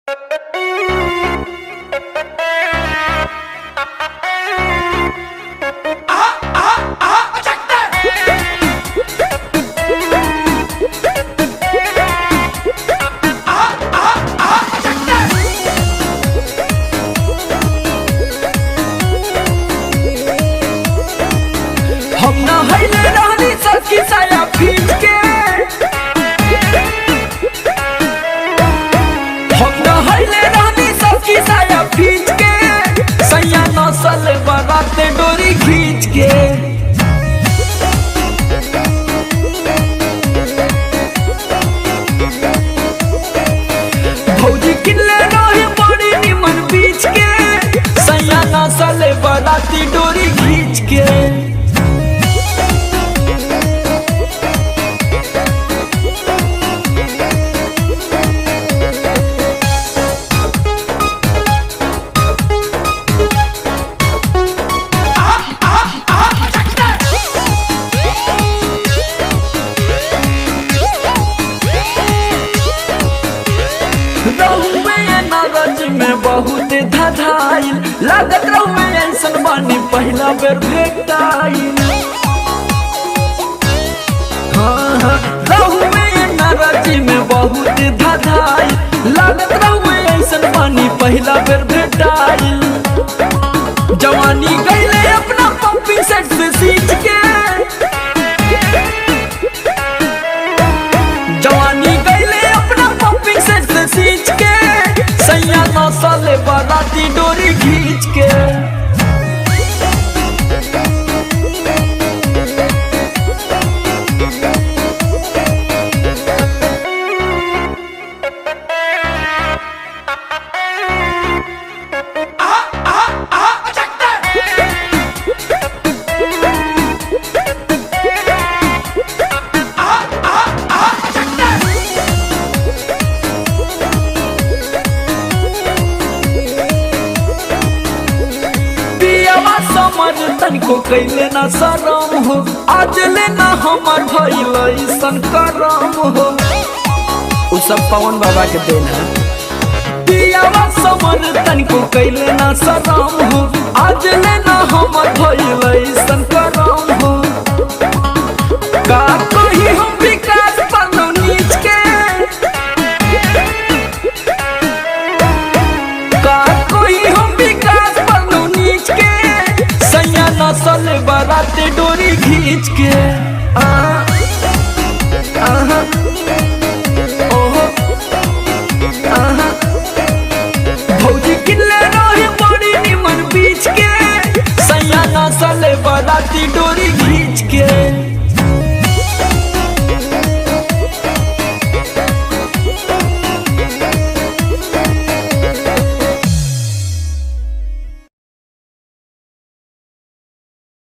हम नहैले रहनी सखी साया भीज के, हम नहैले रहनी सखी साया भीज के, सैया नसल बराते डोरी खींच के। भौजी किल्ले रहे बड़ी निमन बीच के, सैया नसल बराती डोरी खींच के। नरज में बहुत धधाइल लागत रहुए ऐसन बानी पहला बेर भेटाइल। रहुए नरज में बहुत धधाइल लागत रहुए ऐसन बानी पहला बेर भेटाइल। जवानी गईले अपना पंपी सेट से सींच के, जवानी गईले अपना पंपी सेट से सींच के, सैया नसल बराती डोरी खींच के। समझ तनिको कैले ना शरम हो, आज लेना हमार भइल ऐसन करम हो। उ सब पवन बाबा के देन है। पियावा समझ तनिको कैले ना शरम हो, आज लेना हमार भइल ऐसन करम हो। का कही हम विकास पालो नीच के, का कही हम विकास पालो नीच के, सैया नसल बराते डोरी खींच के।